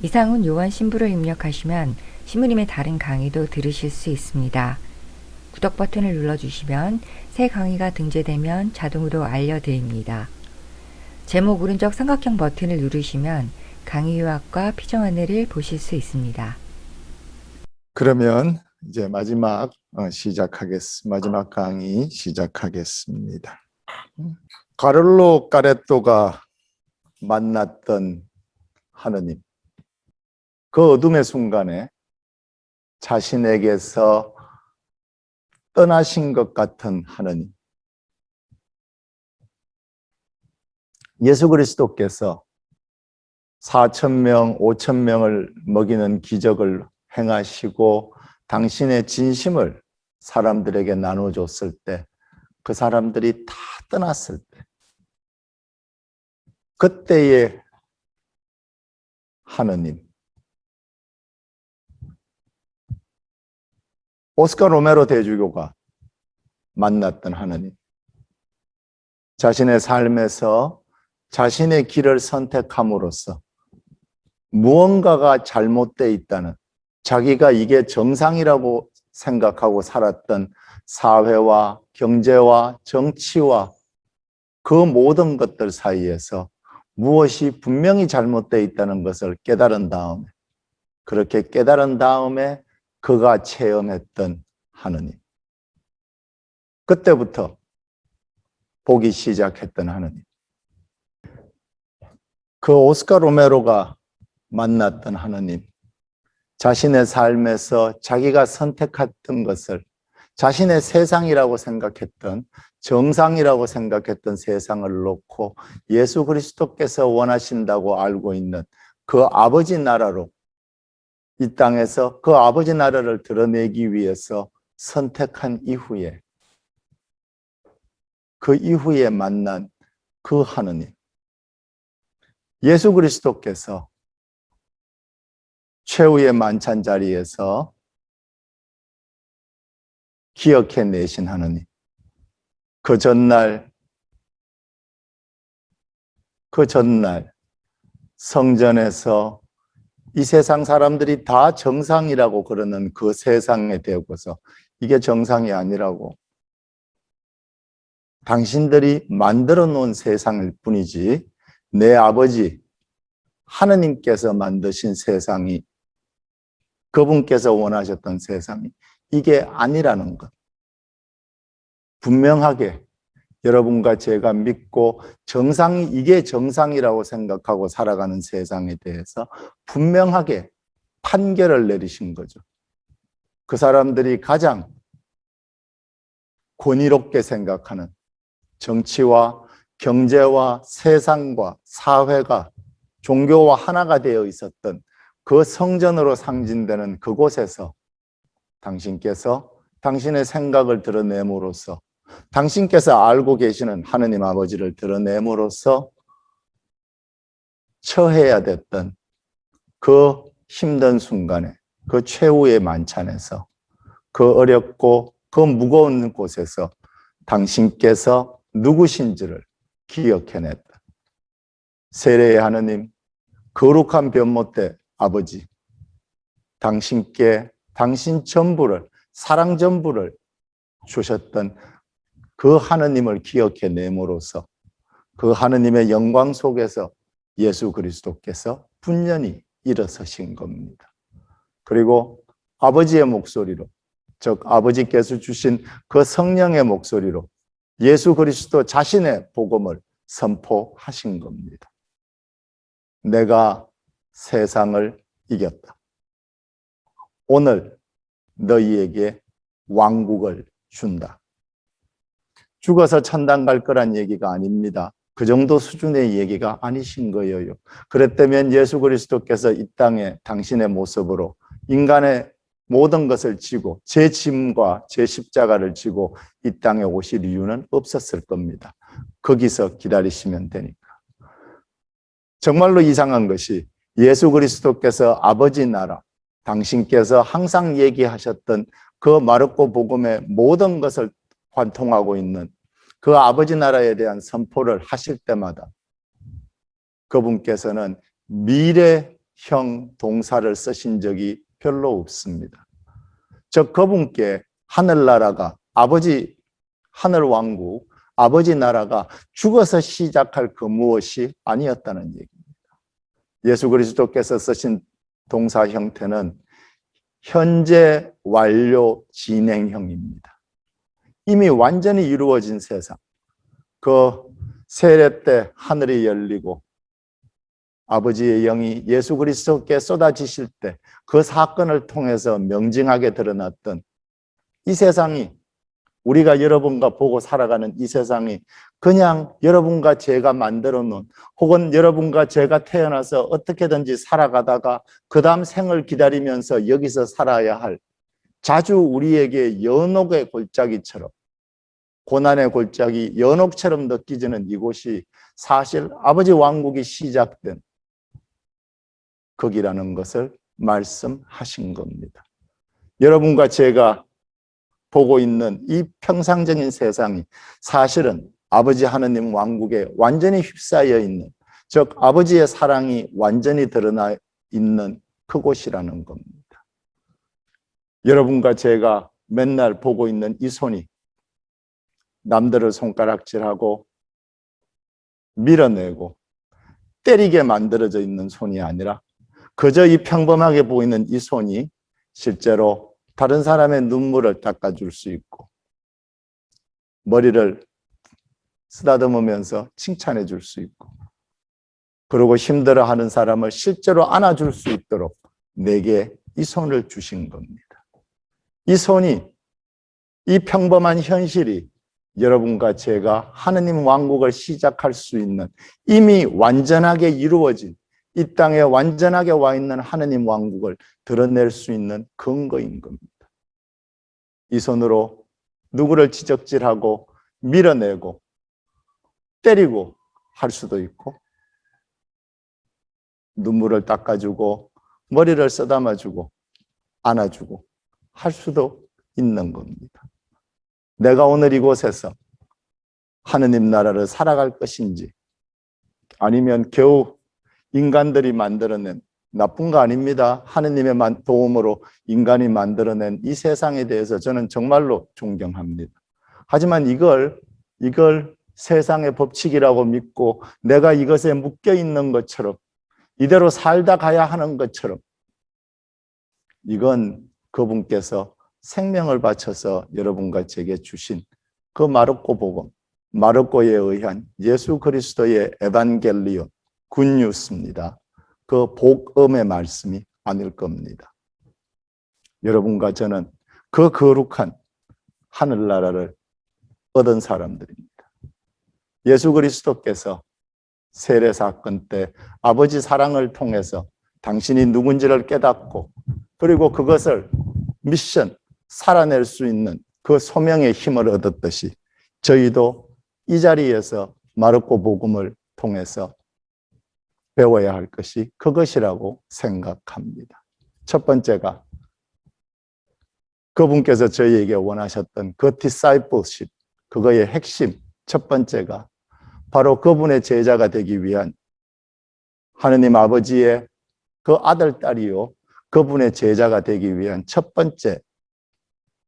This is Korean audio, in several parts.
이상훈 요한 신부를 입력하시면 신부님의 다른 강의도 들으실 수 있습니다. 구독 버튼을 눌러주시면 새 강의가 등재되면 자동으로 알려드립니다. 제목 오른쪽 삼각형 버튼을 누르시면 강의 요약과 피정 안내를 보실 수 있습니다. 그러면 이제 마지막 강의 시작하겠습니다. 카를로 까레토가 만났던 하느님, 그 어둠의 순간에 자신에게서 떠나신 것 같은 하느님, 예수 그리스도께서 4,000명, 5,000명을 먹이는 기적을 행하시고 당신의 진심을 사람들에게 나눠줬을 때, 그 사람들이 다 떠났을 때, 그때의 하느님, 오스카 로메로 대주교가 만났던 하느님, 자신의 삶에서 자신의 길을 선택함으로써 무언가가 잘못되어 있다는, 자기가 이게 정상이라고 생각하고 살았던 사회와 경제와 정치와 그 모든 것들 사이에서 무엇이 분명히 잘못되어 있다는 것을 깨달은 다음에, 그렇게 깨달은 다음에 그가 체험했던 하느님, 그때부터 보기 시작했던 하느님, 그 오스카 로메로가 만났던 하느님, 자신의 삶에서 자기가 선택했던 것을, 자신의 세상이라고 생각했던, 정상이라고 생각했던 세상을 놓고 예수 그리스도께서 원하신다고 알고 있는 그 아버지 나라로, 이 땅에서 그 아버지 나라를 드러내기 위해서 선택한 이후에, 그 이후에 만난 그 하느님, 예수 그리스도께서 최후의 만찬 자리에서 기억해내신 하느님, 그 전날 성전에서 이 세상 사람들이 다 정상이라고 그러는 그 세상에 대고서 이게 정상이 아니라고, 당신들이 만들어 놓은 세상일 뿐이지 내 아버지 하느님께서 만드신 세상이, 그분께서 원하셨던 세상이 이게 아니라는 것, 분명하게 여러분과 제가 믿고 정상이, 이게 정상이라고 생각하고 살아가는 세상에 대해서 분명하게 판결을 내리신 거죠. 그 사람들이 가장 권위롭게 생각하는 정치와 경제와 세상과 사회가 종교와 하나가 되어 있었던 그 성전으로 상징되는 그곳에서 당신께서 당신의 생각을 드러냄으로써, 당신께서 알고 계시는 하느님 아버지를 드러냄으로써 처해야 됐던 그 힘든 순간에, 그 최후의 만찬에서, 그 어렵고 그 무거운 곳에서 당신께서 누구신지를 기억해냈다. 세례의 하느님, 거룩한 변모때 아버지, 당신께 당신 전부를, 사랑 전부를 주셨던 그 하느님을 기억해냄으로써 그 하느님의 영광 속에서 예수 그리스도께서 분연히 일어서신 겁니다. 그리고 아버지의 목소리로, 즉 아버지께서 주신 그 성령의 목소리로 예수 그리스도 자신의 복음을 선포하신 겁니다. 내가 세상을 이겼다. 오늘 너희에게 왕국을 준다. 죽어서 천당 갈 거란 얘기가 아닙니다. 그 정도 수준의 얘기가 아니신 거예요. 그랬다면 예수 그리스도께서 이 땅에 당신의 모습으로 인간의 모든 것을 지고 제 짐과 제 십자가를 지고 이 땅에 오실 이유는 없었을 겁니다. 거기서 기다리시면 되니까. 정말로 이상한 것이 예수 그리스도께서 아버지 나라, 당신께서 항상 얘기하셨던 그 마르코 복음의 모든 것을 관통하고 있는 그 아버지 나라에 대한 선포를 하실 때마다 그분께서는 미래 형, 동사를 쓰신 적이 별로 없습니다. 즉 그분께 하늘나라가 아버지 하늘왕국, 아버지 나라가 죽어서 시작할 그 무엇이 아니었다는 얘기입니다. 예수 그리스도께서 쓰신 동사 형태는 현재 완료 진행형입니다. 이미 완전히 이루어진 세상, 그 세례 때 하늘이 열리고 아버지의 영이 예수 그리스도께 쏟아지실 때 그 사건을 통해서 명징하게 드러났던 이 세상이, 우리가 여러분과 보고 살아가는 이 세상이 그냥 여러분과 제가 만들어 놓은, 혹은 여러분과 제가 태어나서 어떻게든지 살아가다가 그 다음 생을 기다리면서 여기서 살아야 할, 자주 우리에게 연옥의 골짜기처럼, 고난의 골짜기 연옥처럼 느껴지는 이곳이 사실 아버지 왕국이 시작된 거기라는 것을 말씀하신 겁니다. 여러분과 제가 보고 있는 이 평상적인 세상이 사실은 아버지 하느님 왕국에 완전히 휩싸여 있는, 즉 아버지의 사랑이 완전히 드러나 있는 그곳이라는 겁니다. 여러분과 제가 맨날 보고 있는 이 손이 남들을 손가락질하고 밀어내고 때리게 만들어져 있는 손이 아니라 그저 이 평범하게 보이는 이 손이 실제로 다른 사람의 눈물을 닦아줄 수 있고 머리를 쓰다듬으면서 칭찬해 줄 수 있고, 그리고 힘들어하는 사람을 실제로 안아줄 수 있도록 내게 이 손을 주신 겁니다. 이 손이, 이 평범한 현실이 여러분과 제가 하느님 왕국을 시작할 수 있는, 이미 완전하게 이루어진 이 땅에 완전하게 와 있는 하느님 왕국을 드러낼 수 있는 근거인 겁니다. 이 손으로 누구를 지적질하고 밀어내고 때리고 할 수도 있고, 눈물을 닦아주고 머리를 쓰다마주고 안아주고 할 수도 있는 겁니다. 내가 오늘 이곳에서 하느님 나라를 살아갈 것인지, 아니면 겨우 인간들이 만들어낸, 나쁜 거 아닙니다. 하느님의 도움으로 인간이 만들어낸 이 세상에 대해서 저는 정말로 존경합니다. 하지만 이걸 세상의 법칙이라고 믿고 내가 이것에 묶여 있는 것처럼, 이대로 살다 가야 하는 것처럼, 이건 그분께서 생명을 바쳐서 여러분과 제게 주신 그 마르코 복음, 마르코에 의한 예수 그리스도의 에반겔리온, 굿뉴스입니다. 그 복음의 말씀이 아닐 겁니다. 여러분과 저는 그 거룩한 하늘나라를 얻은 사람들입니다. 예수 그리스도께서 세례 사건 때 아버지 사랑을 통해서 당신이 누군지를 깨닫고, 그리고 그것을 미션, 살아낼 수 있는 그 소명의 힘을 얻었듯이 저희도 이 자리에서 마르코 복음을 통해서 배워야 할 것이 그것이라고 생각합니다. 첫 번째가 그분께서 저희에게 원하셨던 그 discipleship, 그거의 핵심 첫 번째가 바로 그분의 제자가 되기 위한, 하느님 아버지의 그 아들, 딸이요, 그분의 제자가 되기 위한 첫 번째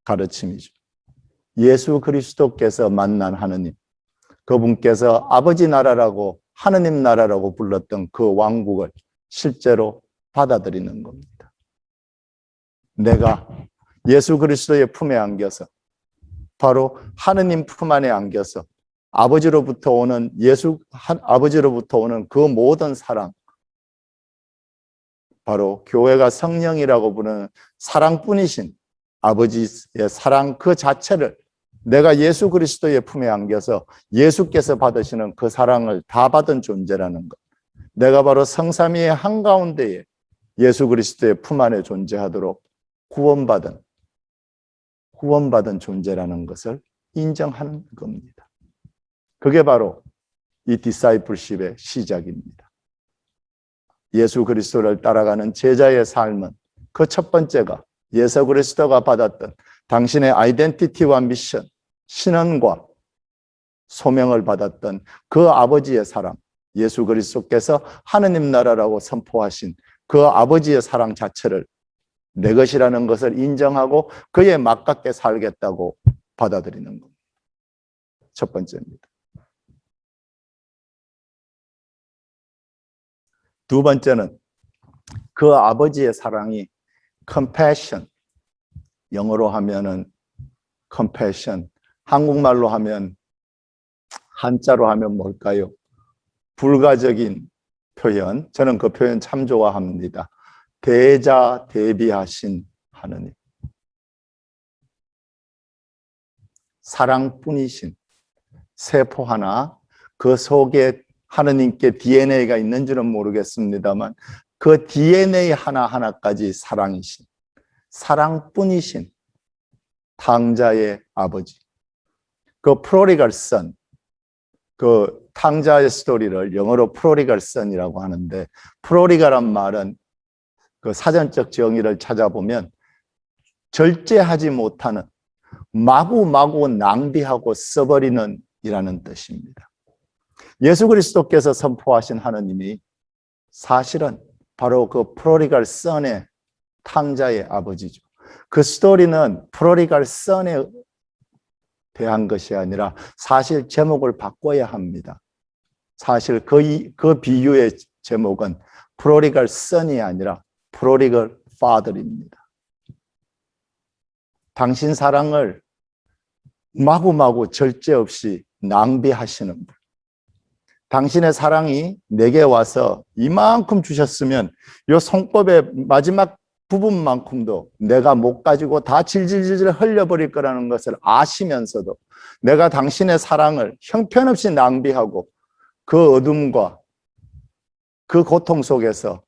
가르침이죠. 예수 그리스도께서 만난 하느님, 그분께서 아버지 나라라고 하느님 나라라고 불렀던 그 왕국을 실제로 받아들이는 겁니다. 내가 예수 그리스도의 품에 안겨서, 바로 하느님 품 안에 안겨서 아버지로부터 오는 아버지로부터 오는 그 모든 사랑, 바로 교회가 성령이라고 부르는 사랑뿐이신 아버지의 사랑 그 자체를 내가 예수 그리스도의 품에 안겨서 예수께서 받으시는 그 사랑을 다 받은 존재라는 것, 내가 바로 성삼위의 한가운데에 예수 그리스도의 품 안에 존재하도록 구원받은 존재라는 것을 인정하는 겁니다. 그게 바로 이 디사이플십의 시작입니다. 예수 그리스도를 따라가는 제자의 삶은 그 첫 번째가 예수 그리스도가 받았던 당신의 아이덴티티와 미션, 신원과 소명을 받았던 그 아버지의 사랑, 예수 그리스도께서 하느님 나라라고 선포하신 그 아버지의 사랑 자체를 내 것이라는 것을 인정하고 그에 맞게 살겠다고 받아들이는 겁니다. 첫 번째입니다. 두 번째는 그 아버지의 사랑이 compassion, 영어로 하면은 compassion, 한국말로 하면 한자로 하면 뭘까요? 불가적인 표현, 저는 그 표현 참 좋아합니다. 대자 대비하신 하느님, 사랑뿐이신 세포 하나, 그 속에 하느님께 DNA가 있는 줄은 모르겠습니다만 그 DNA 하나하나까지 사랑이신, 사랑뿐이신 탕자의 아버지, 그 프로리갈 선, 그 탕자의 스토리를 영어로 프로리갈 선이라고 하는데, 프로리갈란 말은 그 사전적 정의를 찾아보면 절제하지 못하는, 마구마구 낭비하고 써버리는 이라는 뜻입니다. 예수 그리스도께서 선포하신 하느님이 사실은 바로 그 프로리갈 선의 탕자의 아버지죠. 그 스토리는 프로리갈 선에 대한 것이 아니라 사실 제목을 바꿔야 합니다. 사실 그 비유의 제목은 프로리갈 선이 아니라 프로리갈 파더입니다. 당신 사랑을 마구마구 절제 없이 낭비하시는 분. 당신의 사랑이 내게 와서 이만큼 주셨으면 이 손꼽의 마지막 부분만큼도 내가 못 가지고 다 질질질 흘려버릴 거라는 것을 아시면서도 내가 당신의 사랑을 형편없이 낭비하고 그 어둠과 그 고통 속에서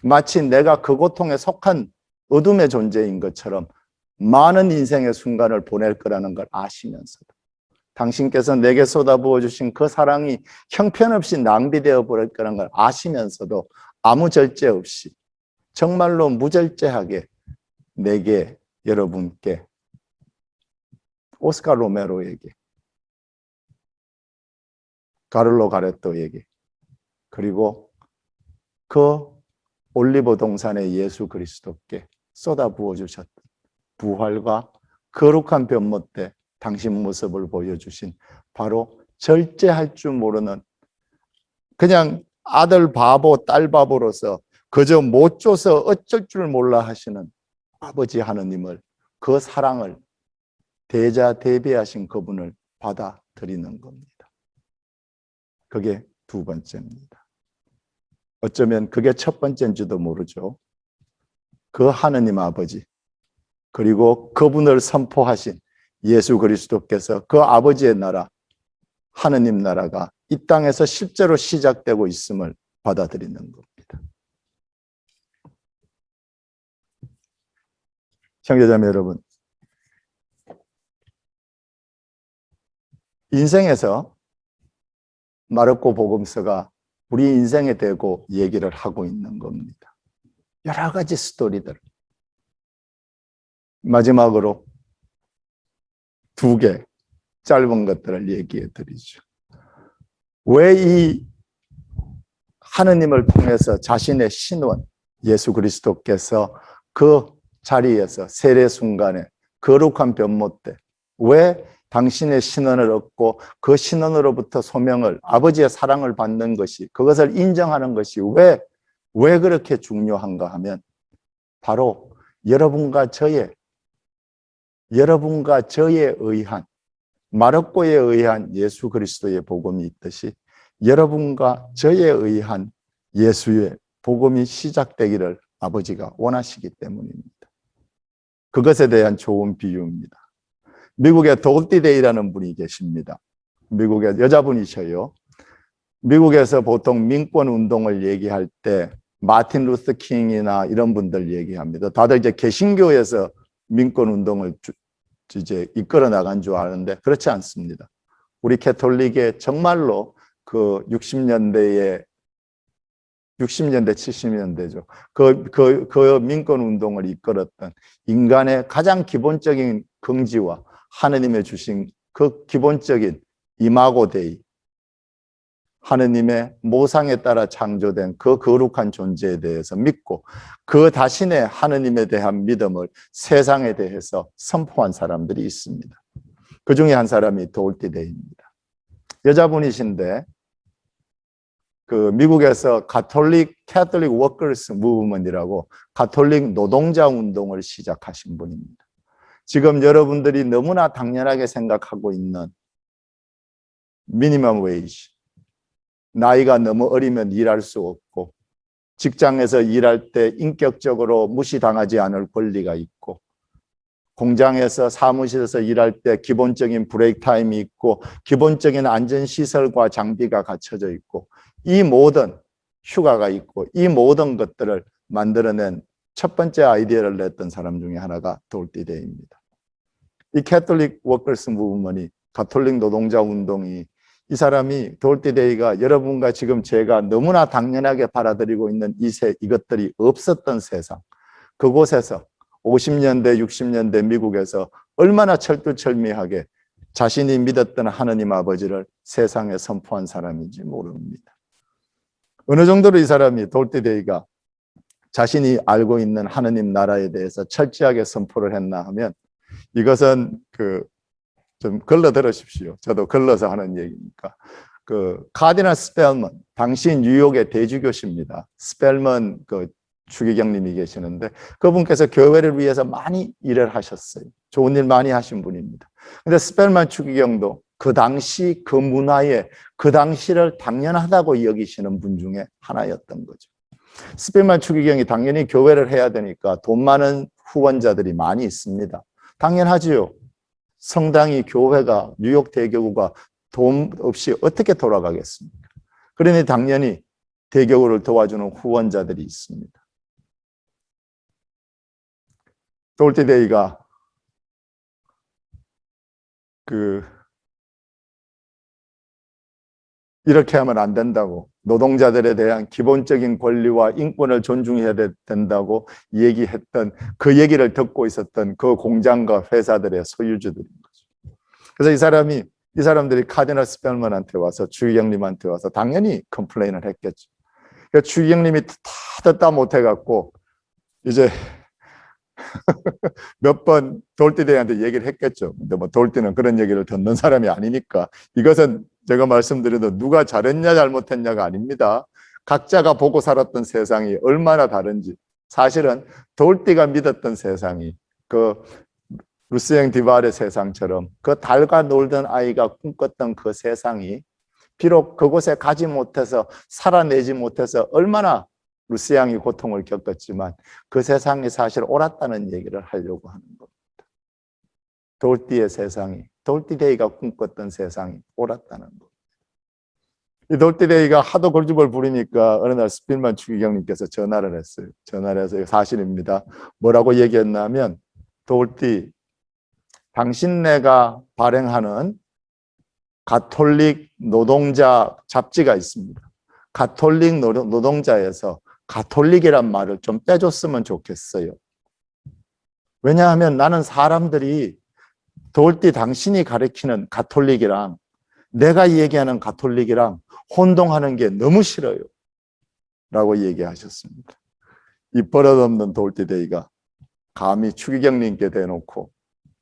마치 내가 그 고통에 속한 어둠의 존재인 것처럼 많은 인생의 순간을 보낼 거라는 걸 아시면서도 당신께서 내게 쏟아부어 주신 그 사랑이 형편없이 낭비되어 버릴 거라는 걸 아시면서도 아무 절제 없이 정말로 무절제하게 내게, 여러분께, 오스카 로메로에게, 가를로 가레토에게, 그리고 그 올리브 동산의 예수 그리스도께 쏟아부어 주셨던 부활과 거룩한 변모 때 당신 모습을 보여주신 바로 절제할 줄 모르는 그냥 아들 바보, 딸 바보로서 그저 못 줘서 어쩔 줄 몰라 하시는 아버지 하느님을, 그 사랑을 대자 대비하신 그분을 받아들이는 겁니다. 그게 두 번째입니다. 어쩌면 그게 첫 번째인지도 모르죠. 그 하느님 아버지, 그리고 그분을 선포하신 예수 그리스도께서 그 아버지의 나라, 하느님 나라가 이 땅에서 실제로 시작되고 있음을 받아들이는 겁니다. 형제자매 여러분, 인생에서 마르코 복음서가 우리 인생에 대고 얘기를 하고 있는 겁니다. 여러 가지 스토리들. 마지막으로 두 개 짧은 것들을 얘기해 드리죠. 왜 이 하느님을 통해서 자신의 신원, 예수 그리스도께서 그 자리에서 세례 순간에 거룩한 변모 때 왜 당신의 신원을 얻고 그 신원으로부터 소명을, 아버지의 사랑을 받는 것이, 그것을 인정하는 것이 왜 그렇게 중요한가 하면 바로 여러분과 저에 의한, 마르코에 의한 예수 그리스도의 복음이 있듯이 여러분과 저에 의한 예수의 복음이 시작되기를 아버지가 원하시기 때문입니다. 그것에 대한 좋은 비유입니다. 미국에 도로티 데이라는 분이 계십니다. 미국의 여자분이셔요. 미국에서 보통 민권 운동을 얘기할 때 마틴 루터 킹이나 이런 분들 얘기합니다. 다들 이제 개신교에서 민권 운동을 이제 이끌어 나간 줄 아는데 그렇지 않습니다. 우리 캐톨릭의 정말로 그 60년대 70년대죠. 그 민권 운동을 이끌었던 인간의 가장 기본적인 긍지와 하느님의 주신 그 기본적인 이마고 데이, 하느님의 모상에 따라 창조된 그 거룩한 존재에 대해서 믿고 그 자신의 하느님에 대한 믿음을 세상에 대해서 선포한 사람들이 있습니다. 그 중에 한 사람이 도울티 데이입니다. 여자분이신데 그 미국에서 캐톨릭 워커스 무브먼트라고 가톨릭 노동자 운동을 시작하신 분입니다. 지금 여러분들이 너무나 당연하게 생각하고 있는 미니멈 웨이지, 나이가 너무 어리면 일할 수 없고 직장에서 일할 때 인격적으로 무시당하지 않을 권리가 있고 공장에서 사무실에서 일할 때 기본적인 브레이크 타임이 있고 기본적인 안전시설과 장비가 갖춰져 있고 이 모든 휴가가 있고 이 모든 것들을 만들어낸 첫 번째 아이디어를 냈던 사람 중에 하나가 도울티 데이입니다. 이 캐톨릭 워커스 무브먼이 가톨릭 노동자 운동이 이 사람이 도울티 데이가 여러분과 지금 제가 너무나 당연하게 받아들이고 있는 이것들이 없었던 세상, 그곳에서 50년대, 60년대 미국에서 얼마나 철두철미하게 자신이 믿었던 하느님 아버지를 세상에 선포한 사람인지 모릅니다. 어느 정도로 이 사람이 도울티 데이가 자신이 알고 있는 하느님 나라에 대해서 철저하게 선포를 했나 하면 이것은 좀 걸러 들으십시오. 저도 걸러서 하는 얘기니까. 카디널 스펠먼, 당시 뉴욕의 대주교십니다. 스펠먼 추기경님이 계시는데 그분께서 교회를 위해서 많이 일을 하셨어요. 좋은 일 많이 하신 분입니다. 근데 스펠만 추기경도 그 당시 그 문화에 그 당시를 당연하다고 여기시는 분 중에 하나였던 거죠. 스펠만 추기경이 당연히 교회를 해야 되니까 돈 많은 후원자들이 많이 있습니다. 당연하지요. 성당이 교회가 뉴욕 대교구가 돈 없이 어떻게 돌아가겠습니까? 그러니 당연히 대교구를 도와주는 후원자들이 있습니다. 도울티 데이가 이렇게 하면 안 된다고 노동자들에 대한 기본적인 권리와 인권을 존중해야 된다고 얘기했던 그 얘기를 듣고 있었던 그 공장과 회사들의 소유주들인 거죠. 그래서 이 사람들이 카디널 스펠먼한테 와서 주기경님한테 와서 당연히 컴플레인을 했겠죠. 그러니까 주기경님이 다 듣다 못해갖고 이제 몇 번 도울티 데이한테 얘기를 했겠죠. 근데 뭐 도울티는 그런 얘기를 듣는 사람이 아니니까 이것은 제가 말씀드려도 누가 잘했냐 잘못했냐가 아닙니다. 각자가 보고 살았던 세상이 얼마나 다른지. 사실은 도울티가 믿었던 세상이 루스엥 디발의 세상처럼 그 달과 놀던 아이가 꿈꿨던 그 세상이 비록 그곳에 가지 못해서 살아내지 못해서 얼마나 루시앙이 고통을 겪었지만 그 세상이 사실 옳았다는 얘기를 하려고 하는 겁니다. 도울티의 세상이, 도울티 데이가 꿈꿨던 세상이 옳았다는 겁니다. 이 도울티 데이가 하도 골집을 부리니까 어느 날 스필만 추기경님께서 전화를 했어요. 전화를 해서 사실입니다. 뭐라고 얘기했냐면 도울티, 당신네가 발행하는 가톨릭 노동자 잡지가 있습니다. 가톨릭 노동자에서 가톨릭이란 말을 좀 빼줬으면 좋겠어요. 왜냐하면 나는 사람들이 도울티 당신이 가르치는 가톨릭이랑 내가 얘기하는 가톨릭이랑 혼동하는 게 너무 싫어요. 라고 얘기하셨습니다. 이 버릇없는 도울티 데이가 감히 추기경님께 대놓고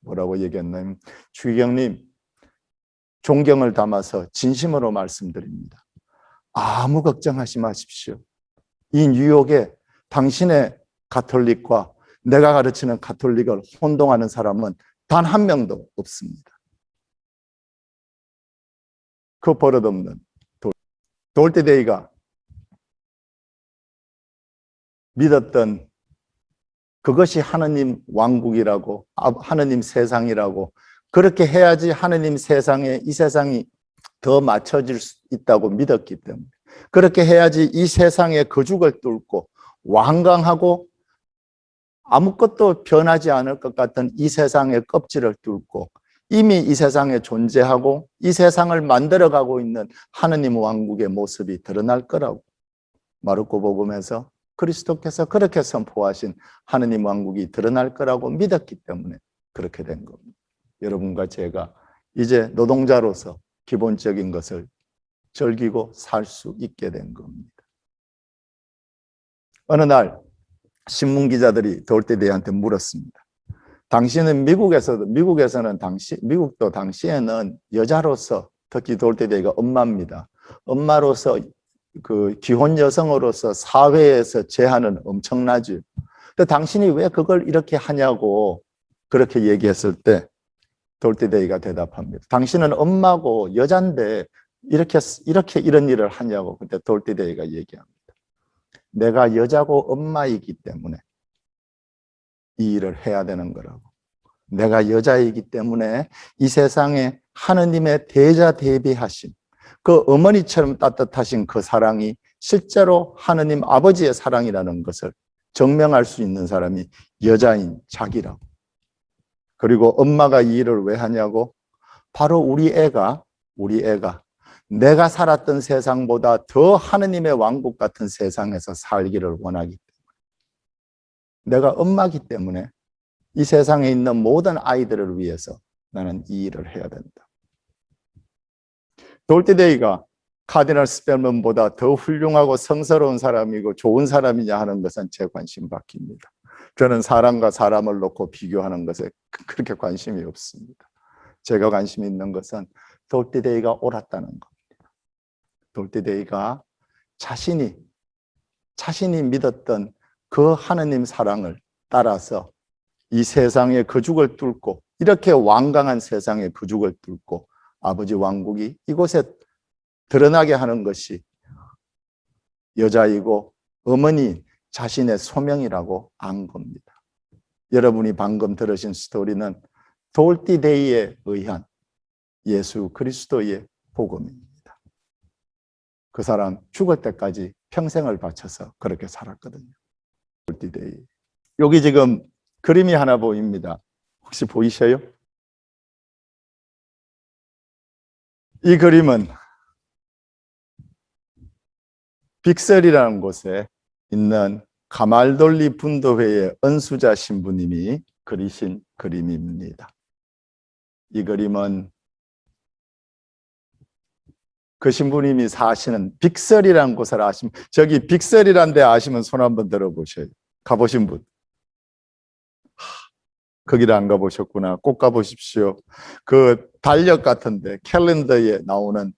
뭐라고 얘기했냐면 추기경님, 존경을 담아서 진심으로 말씀드립니다. 아무 걱정하지 마십시오. 이 뉴욕에 당신의 가톨릭과 내가 가르치는 가톨릭을 혼동하는 사람은 단 한 명도 없습니다. 그 버릇없는 도울티 데이가 믿었던 그것이 하느님 왕국이라고, 하느님 세상이라고, 그렇게 해야지 하느님 세상에 이 세상이 더 맞춰질 수 있다고 믿었기 때문에, 그렇게 해야지 이 세상의 거죽을 뚫고 완강하고 아무것도 변하지 않을 것 같은 이 세상의 껍질을 뚫고 이미 이 세상에 존재하고 이 세상을 만들어가고 있는 하느님 왕국의 모습이 드러날 거라고 마르코 복음에서 그리스도께서 그렇게 선포하신 하느님 왕국이 드러날 거라고 믿었기 때문에 그렇게 된 겁니다. 여러분과 제가 이제 노동자로서 기본적인 것을 즐기고 살 수 있게 된 겁니다. 어느 날 신문 기자들이 돌대대한테 물었습니다. 당신은 미국도 당시에는 여자로서, 특히 돌대대가 엄마입니다. 엄마로서, 그 기혼 여성으로서 사회에서 제한은 엄청나죠. 근데 당신이 왜 그걸 이렇게 하냐고 그렇게 얘기했을 때 돌대대가 대답합니다. 당신은 엄마고 여잔데 이렇게 이런 일을 하냐고. 그때 돌대대가 얘기합니다. 내가 여자고 엄마이기 때문에 이 일을 해야 되는 거라고. 내가 여자이기 때문에 이 세상에 하느님의 대자대비하신 그 어머니처럼 따뜻하신 그 사랑이 실제로 하느님 아버지의 사랑이라는 것을 증명할 수 있는 사람이 여자인 자기라고. 그리고 엄마가 이 일을 왜 하냐고? 바로 우리 애가 내가 살았던 세상보다 더 하느님의 왕국 같은 세상에서 살기를 원하기 때문에, 내가 엄마기 때문에 이 세상에 있는 모든 아이들을 위해서 나는 이 일을 해야 된다. 돌티데이가 카디널 스펠먼보다 더 훌륭하고 성스러운 사람이고 좋은 사람이냐 하는 것은 제 관심 밖입니다. 저는 사람과 사람을 놓고 비교하는 것에 그렇게 관심이 없습니다. 제가 관심 있는 것은 돌티데이가 옳았다는 겁니다. 돌티데이가 자신이 믿었던 그 하느님 사랑을 따라서 이 세상의 거죽을 뚫고, 이렇게 완강한 세상의 거죽을 뚫고 아버지 왕국이 이곳에 드러나게 하는 것이 여자이고 어머니 자신의 소명이라고 안 겁니다. 여러분이 방금 들으신 스토리는 돌티데이에 의한 예수 그리스도의 복음입니다. 그 사람 죽을 때까지 평생을 바쳐서 그렇게 살았거든요. 돌티데이. 여기 지금 그림이 하나 보입니다. 혹시 보이셔요? 이 그림은 빅셀이라는 곳에 있는 가말돌리 분도회의 은수자 신부님이 그리신 그림입니다. 이 그림은 그 신부님이 사시는 빅셀이라는 곳을 아시면, 저기 빅셀이라는 데 아시면 손 한번 들어보셔요. 가보신 분. 거기를 안 가보셨구나. 꼭 가보십시오. 그 달력 같은데 캘린더에 나오는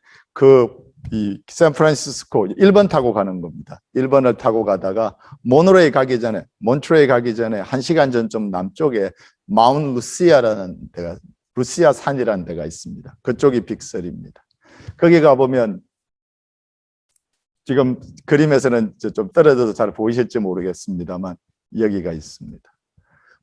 이 샌프란시스코 1번 타고 가는 겁니다. 1번을 타고 가다가 몬트레이 가기 전에 1시간 전쯤 남쪽에 마운트 루시아라는 데가, 루시아 산이라는 데가 있습니다. 그쪽이 빅설입니다. 거기 가보면 지금 그림에서는 좀 떨어져서 잘 보이실지 모르겠습니다만 여기가 있습니다.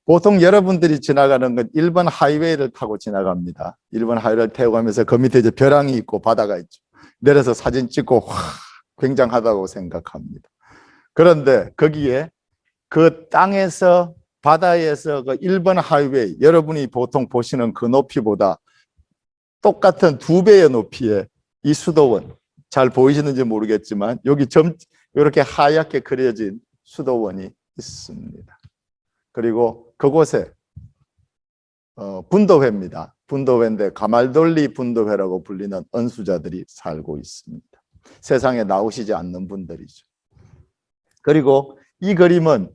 보통 여러분들이 지나가는 건 1번 하이웨이를 타고 지나갑니다. 1번 하이웨이를 타고 가면서 그 밑에 이제 벼랑이 있고 바다가 있죠. 내려서 사진 찍고 굉장하다고 생각합니다. 그런데 거기에 그 땅에서, 바다에서 그 1번 하이웨이, 여러분이 보통 보시는 그 높이보다 똑같은 2배의 높이의 이 수도원, 잘 보이시는지 모르겠지만 여기 이렇게 하얗게 그려진 수도원이 있습니다. 그리고 그곳에 분도회입니다. 분도회인데 가말돌리 분도회라고 불리는 은수자들이 살고 있습니다. 세상에 나오시지 않는 분들이죠. 그리고 이 그림은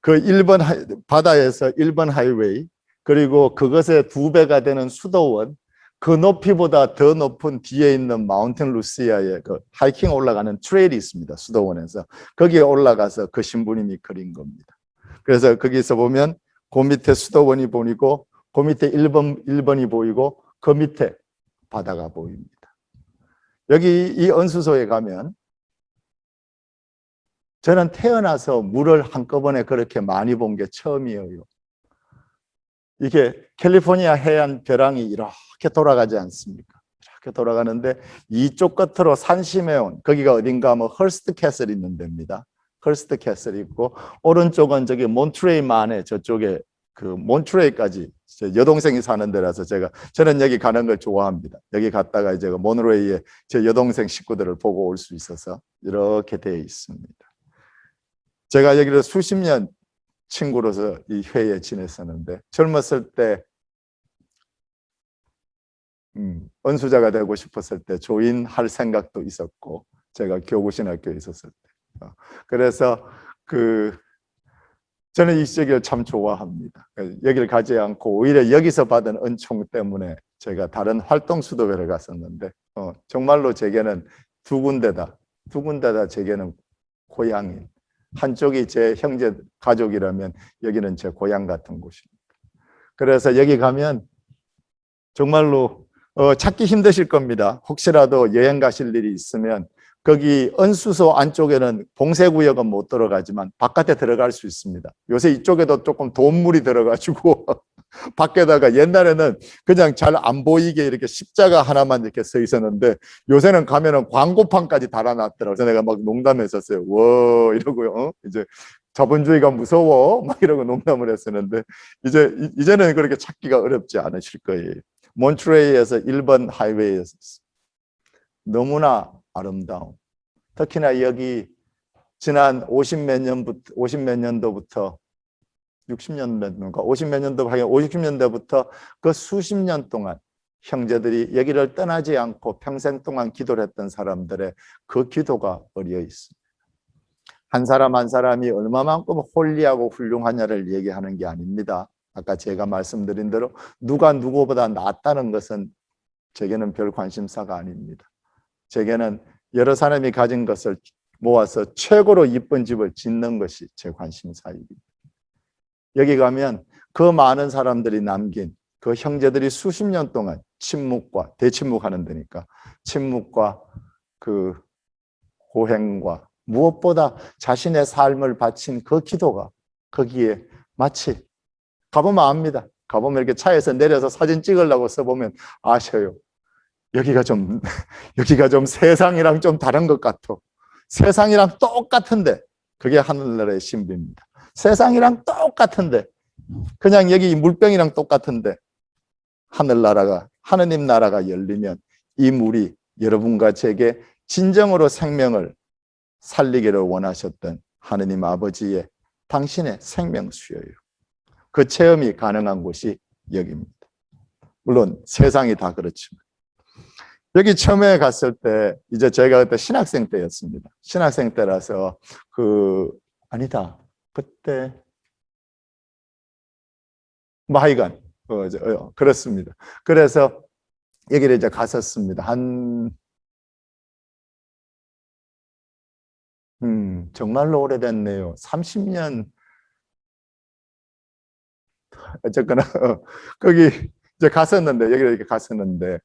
그 1번 바다에서 1번 하이웨이, 그리고 그것의 2배가 되는 수도원, 그 높이보다 더 높은 뒤에 있는 마운틴 루시아의 그 하이킹 올라가는 트레일이 있습니다. 수도원에서. 거기에 올라가서 그 신부님이 그린 겁니다. 그래서 거기서 보면 그 밑에 수도원이 보이고, 그 밑에 1번이 보이고, 그 밑에 바다가 보입니다. 여기 이 은수소에 가면 저는 태어나서 물을 한꺼번에 그렇게 많이 본 게 처음이에요. 이게 캘리포니아 해안 벼랑이 이렇게 돌아가지 않습니까? 이렇게 돌아가는데 이쪽 끝으로 산심해 온, 거기가 어딘가 하면 헐스트 캐슬 있는 데입니다. 헐스트 캐슬이 있고, 오른쪽은 저기 몬트레이만에 저쪽에 그 몬트레이까지 제 여동생이 사는 데라서 저는 여기 가는 걸 좋아합니다. 여기 갔다가 이제 모노레이에 제 여동생 식구들을 보고 올 수 있어서 이렇게 되어 있습니다. 제가 여기를 수십 년 친구로서 이 회에 지냈었는데, 젊었을 때 은수자가 되고 싶었을 때 조인할 생각도 있었고, 제가 교구신학교에 있었을 때. 그래서 저는 이 시기를 참 좋아합니다. 여기를 가지 않고 오히려 여기서 받은 은총 때문에 제가 다른 활동 수도회를 갔었는데, 정말로 제게는 두 군데다 제게는 고향인, 한쪽이 제 형제 가족이라면 여기는 제 고향 같은 곳입니다. 그래서 여기 가면 정말로 찾기 힘드실 겁니다. 혹시라도 여행 가실 일이 있으면 거기 은수소 안쪽에는 봉쇄구역은 못 들어가지만 바깥에 들어갈 수 있습니다. 요새 이쪽에도 조금 돈물이 들어가지고 밖에다가, 옛날에는 그냥 잘 안 보이게 이렇게 십자가 하나만 이렇게 서 있었는데 요새는 가면은 광고판까지 달아놨더라고요. 그래서 내가 막 농담했었어요. 와, 이러고요. 이제 자본주의가 무서워 막 이러고 농담을 했었는데 이제는 그렇게 찾기가 어렵지 않으실 거예요. 몬트레이에서 1번 하이웨이에서 너무나 아름다움. 특히나 여기 지난 50몇 년도부터 60년대인가 50몇 년도, 50년대부터 그 수십 년 동안 형제들이 여기를 떠나지 않고 평생 동안 기도를 했던 사람들의 그 기도가 어려 있습니다. 한 사람 한 사람이 얼마만큼 홀리하고 훌륭하냐를 얘기하는 게 아닙니다. 아까 제가 말씀드린 대로 누가 누구보다 낫다는 것은 제게는 별 관심사가 아닙니다. 제게는 여러 사람이 가진 것을 모아서 최고로 이쁜 집을 짓는 것이 제 관심사입니다. 여기 가면 그 많은 사람들이 남긴 그 형제들이 수십 년 동안 침묵과 대침묵하는 데니까 침묵과 그 고행과 무엇보다 자신의 삶을 바친 그 기도가 거기에 마치 가보면 압니다. 가보면 이렇게 차에서 내려서 사진 찍으려고 써보면 아셔요. 여기가 좀 세상이랑 좀 다른 것 같아. 세상이랑 똑같은데 그게 하늘나라의 신비입니다. 세상이랑 똑같은데 그냥 여기 물병이랑 똑같은데 하늘나라가, 하느님 나라가 열리면 이 물이 여러분과 제게 진정으로 생명을 살리기를 원하셨던 하느님 아버지의 당신의 생명수여요. 그 체험이 가능한 곳이 여기입니다. 물론 세상이 다 그렇지만 여기 처음에 갔을 때 이제 제가 그때 신학생 때였습니다. 신학생 때라서 아니다. 그때 하여간 그렇습니다. 그래서 여기를 이제 갔었습니다. 정말로 오래됐네요. 30년. 어쨌거나 거기 이제 갔었는데, 여기를 이렇게 갔었는데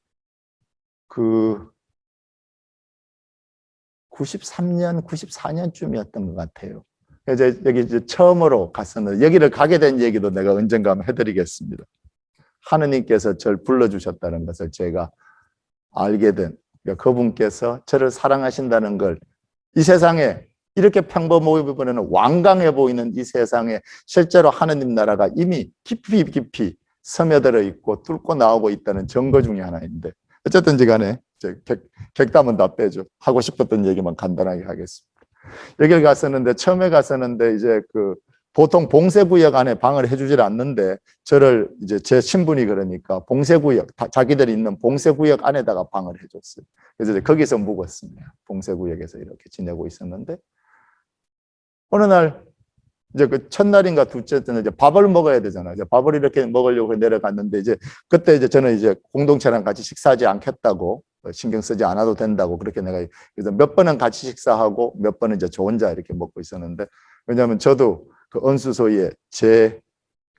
93년, 94년쯤이었던 것 같아요. 이제 여기 이제 처음으로 갔었는데, 여기를 가게 된 얘기도 내가 언젠가 한번 해드리겠습니다. 하느님께서 저를 불러주셨다는 것을 제가 알게 된, 그러니까 그분께서 저를 사랑하신다는 걸, 이 세상에 이렇게 평범해 보이는 완강해 보이는 이 세상에 실제로 하느님 나라가 이미 깊이 스며들어 있고 뚫고 나오고 있다는 증거 중에 하나인데, 어쨌든지 간에 객담은 다 빼죠. 하고 싶었던 얘기만 간단하게 하겠습니다. 여기를 갔었는데, 처음에 갔었는데 이제 보통 봉쇄구역 안에 방을 해주질 않는데, 저를 이제 제 신분이 그러니까 봉쇄구역, 자기들이 있는 봉쇄구역 안에다가 방을 해줬어요. 그래서 이제 거기서 묵었습니다. 봉쇄구역에서 이렇게 지내고 있었는데, 어느 날 이제 그 첫날인가 둘째 때는 이제 밥을 먹어야 되잖아요. 이제 밥을 이렇게 먹으려고 내려갔는데, 이제 그때 이제 저는 이제 공동체랑 같이 식사하지 않겠다고, 신경 쓰지 않아도 된다고, 그렇게 내가 그래서 몇 번은 같이 식사하고 몇 번은 이제 저 혼자 이렇게 먹고 있었는데, 왜냐하면 저도 그 은수소에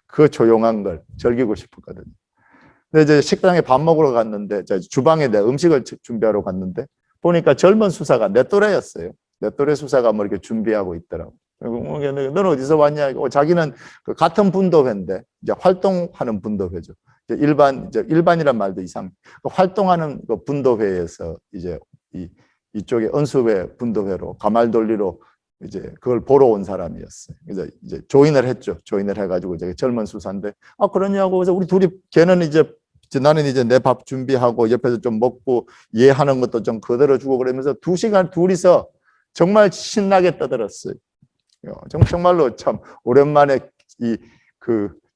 그 조용한 걸 즐기고 싶었거든요. 근데 이제 식당에 밥 먹으러 갔는데, 주방에 내 음식을 준비하러 갔는데 보니까 젊은 수사가 내 또래였어요. 내 또래 수사가 뭐 이렇게 준비하고 있더라고. 너는 어디서 왔냐? 자기는 그 같은 분도회인데 이제 활동하는 분도회죠. 일반이란 말도 이상. 활동하는 그 분도회에서 이제 이쪽에 은수회 분도회로 가말돌리로 이제 그걸 보러 온 사람이었어요. 그래서 이제 조인을 했죠. 조인을 해가지고 이제 젊은 수사인데, 그러냐고. 그래서 우리 둘이, 걔는 이제 나는 이제 내 밥 준비하고 옆에서 좀 먹고 얘하는 것도 좀 거들어주고 그러면서 2시간 둘이서 정말 신나게 떠들었어요. 정말로 참 오랜만에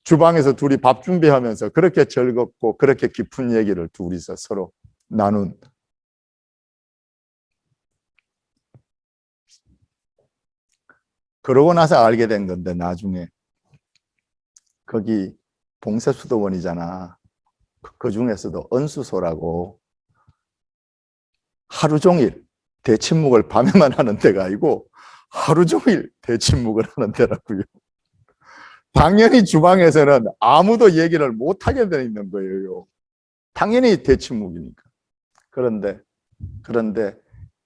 주방에서 둘이 밥 준비하면서 그렇게 즐겁고 그렇게 깊은 얘기를 둘이서 서로 나눈. 그러고 나서 알게 된 건데 나중에 거기 봉쇄수도원이잖아. 그 중에서도 은수소라고 하루 종일 대침묵을 밤에만 하는 데가 아니고 하루 종일 대침묵을 하는 데라고요. 당연히 주방에서는 아무도 얘기를 못하게 돼 있는 거예요. 당연히 대침묵이니까. 그런데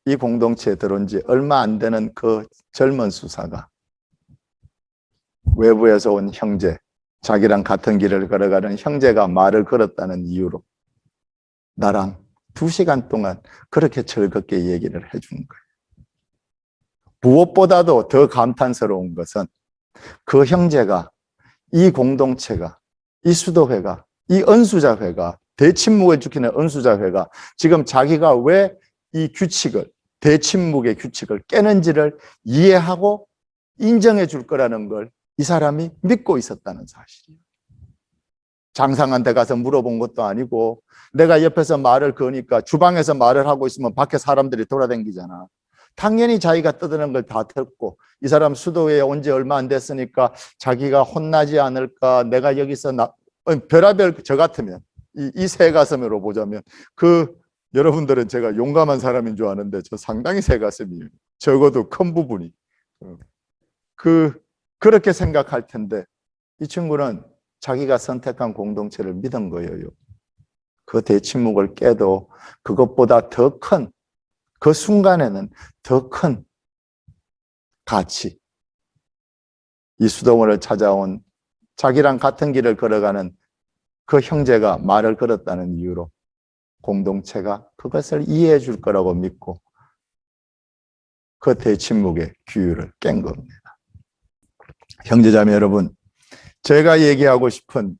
이 공동체에 들어온 지 얼마 안 되는 그 젊은 수사가 외부에서 온 형제, 자기랑 같은 길을 걸어가는 형제가 말을 걸었다는 이유로 나랑 2시간 동안 그렇게 즐겁게 얘기를 해준 거예요. 무엇보다도 더 감탄스러운 것은 그 형제가, 이 공동체가, 이 수도회가, 이 은수자회가, 대침묵을 지키는 은수자회가 지금 자기가 왜 이 규칙을, 대침묵의 규칙을 깨는지를 이해하고 인정해 줄 거라는 걸 이 사람이 믿고 있었다는 사실이에요. 장상한테 가서 물어본 것도 아니고 내가 옆에서 말을 거니까 주방에서 말을 하고 있으면 밖에 사람들이 돌아다니잖아. 당연히 자기가 떠드는 걸 다 듣고 이 사람 수도에 온 지 얼마 안 됐으니까 자기가 혼나지 않을까, 내가 여기서 별의별, 저 같으면 이 새 가슴으로 보자면 여러분들은 제가 용감한 사람인 줄 아는데 저 상당히 새 가슴이에요. 적어도 큰 부분이. 그렇게 생각할 텐데 이 친구는 자기가 선택한 공동체를 믿은 거예요. 그 대침묵을 깨도 그것보다 더 큰, 그 순간에는 더 큰 가치, 이 수도원을 찾아온 자기랑 같은 길을 걸어가는 그 형제가 말을 걸었다는 이유로 공동체가 그것을 이해해 줄 거라고 믿고 그 대침묵의 규율을 깬 겁니다. 형제자매 여러분, 제가 얘기하고 싶은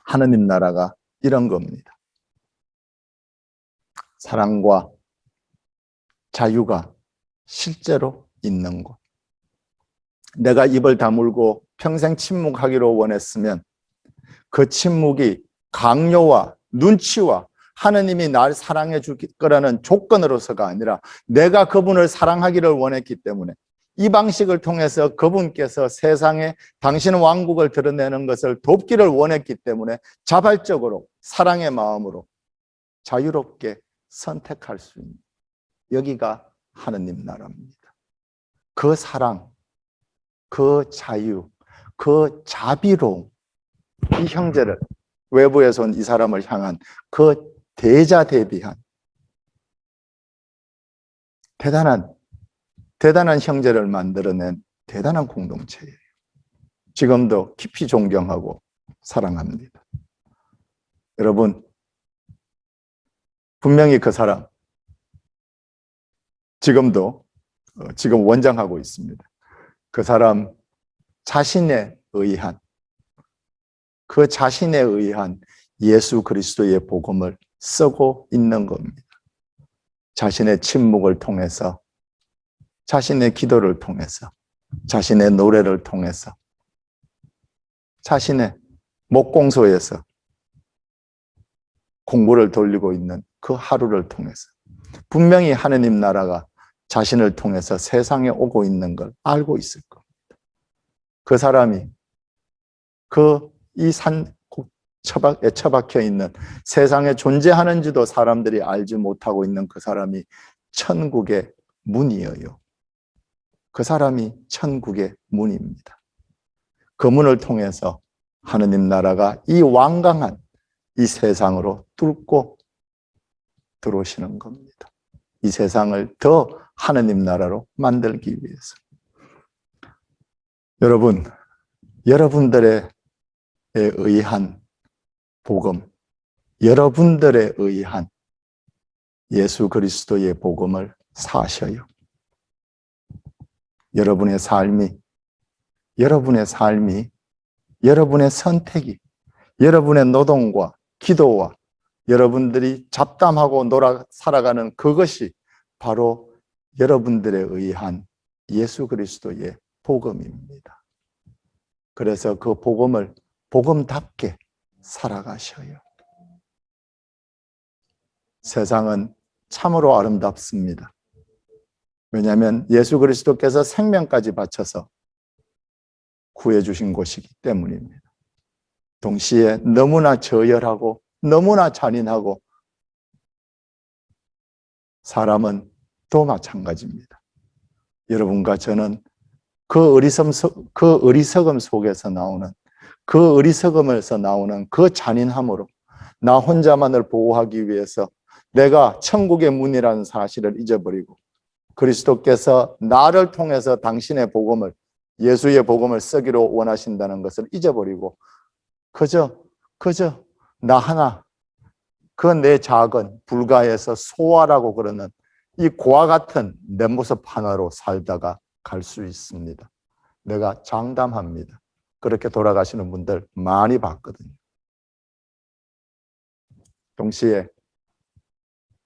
하느님 나라가 이런 겁니다. 사랑과 자유가 실제로 있는 곳. 내가 입을 다물고 평생 침묵하기로 원했으면 그 침묵이 강요와 눈치와 하느님이 날 사랑해 줄 거라는 조건으로서가 아니라 내가 그분을 사랑하기를 원했기 때문에 이 방식을 통해서 그분께서 세상에 당신 왕국을 드러내는 것을 돕기를 원했기 때문에 자발적으로 사랑의 마음으로 자유롭게 선택할 수 있는, 여기가 하느님 나라입니다. 그 사랑, 그 자유, 그 자비로움, 이 형제를, 외부에서 온 이 사람을 향한 그 대자대비한 대단한 형제를 만들어낸 대단한 공동체예요. 지금도 깊이 존경하고 사랑합니다. 여러분, 분명히 그 사람 지금 원장하고 있습니다. 그 사람 자신에 의한 예수 그리스도의 복음을 쓰고 있는 겁니다. 자신의 침묵을 통해서, 자신의 기도를 통해서, 자신의 노래를 통해서, 자신의 목공소에서 공부를 돌리고 있는 그 하루를 통해서 분명히 하느님 나라가 자신을 통해서 세상에 오고 있는 걸 알고 있을 겁니다. 그 사람이 이 산 처박혀 있는, 세상에 존재하는지도 사람들이 알지 못하고 있는 그 사람이 천국의 문이에요. 그 사람이 천국의 문입니다. 그 문을 통해서 하느님 나라가 이 완강한 이 세상으로 뚫고 들어오시는 겁니다. 이 세상을 더 하느님 나라로 만들기 위해서. 여러분, 여러분들에 의한 복음, 여러분들에 의한 예수 그리스도의 복음을 사셔요. 여러분의 삶이, 여러분의 선택이, 여러분의 노동과 기도와 여러분들이 잡담하고 살아가는 그것이 바로 여러분들에 의한 예수 그리스도의 복음입니다. 그래서 그 복음을 복음답게 살아가셔요. 세상은 참으로 아름답습니다. 왜냐하면 예수 그리스도께서 생명까지 바쳐서 구해주신 곳이기 때문입니다. 동시에 너무나 저열하고 너무나 잔인하고 사람은 또 마찬가지입니다. 여러분과 저는 그 어리석음 속에서 나오는 그 어리석음에서 나오는 그 잔인함으로 나 혼자만을 보호하기 위해서 내가 천국의 문이라는 사실을 잊어버리고 그리스도께서 나를 통해서 당신의 복음을 예수의 복음을 쓰기로 원하신다는 것을 잊어버리고 그저 나 하나 그 내 작은 불가에서 소화라고 그러는 이 고와 같은 내 모습 하나로 살다가 갈 수 있습니다. 내가 장담합니다. 그렇게 돌아가시는 분들 많이 봤거든요.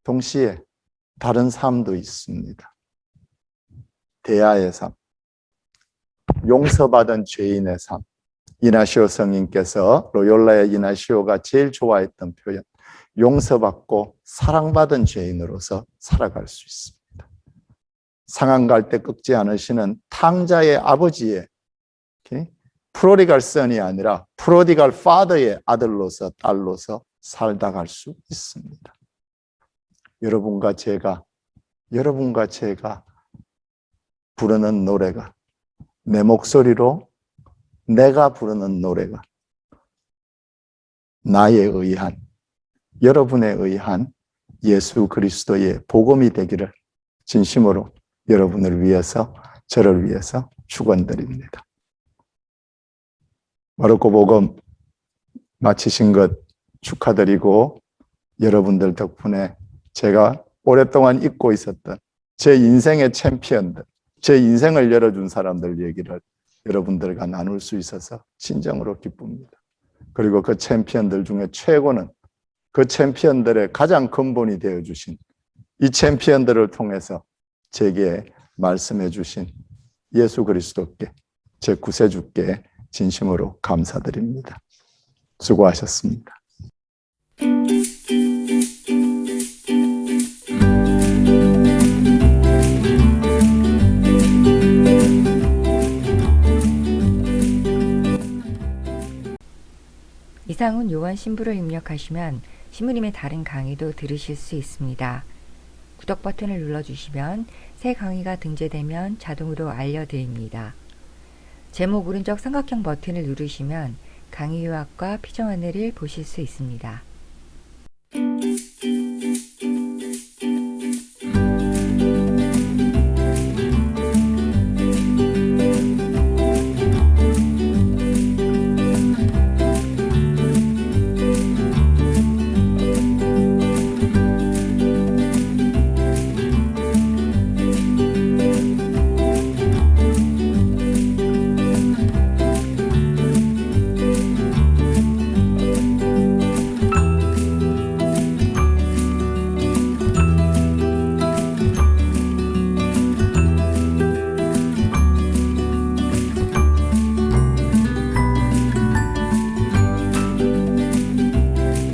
동시에 다른 삶도 있습니다. 대하의 삶, 용서받은 죄인의 삶. 이나시오 성인께서 로욜라의 이나시오가 제일 좋아했던 표현, 용서받고 사랑받은 죄인으로서 살아갈 수 있습니다. 상한 갈 때 꺾지 않으시는 탕자의 아버지의 프로디갈 선이 아니라 프로디갈 파더의 아들로서 딸로서 살다 갈 수 있습니다. 여러분과 제가 부르는 노래가 내 목소리로 내가 부르는 노래가 나에 의한 여러분에 의한 예수 그리스도의 복음이 되기를 진심으로 여러분을 위해서 저를 위해서 축원드립니다. 마르코 복음 마치신 것 축하드리고 여러분들 덕분에 제가 오랫동안 잊고 있었던 제 인생의 챔피언들, 제 인생을 열어준 사람들 얘기를 여러분들과 나눌 수 있어서 진정으로 기쁩니다. 그리고 그 챔피언들 중에 최고는 그 챔피언들의 가장 근본이 되어주신 이 챔피언들을 통해서 제게 말씀해 주신 예수 그리스도께 제 구세주께 진심으로 감사드립니다. 수고하셨습니다. 이상훈 요한 신부를 입력하시면 신부님의 다른 강의도 들으실 수 있습니다. 구독 버튼을 눌러주시면 새 강의가 등재되면 자동으로 알려드립니다. 제목 오른쪽 삼각형 버튼을 누르시면 강의 요약과 피정 안내를 보실 수 있습니다.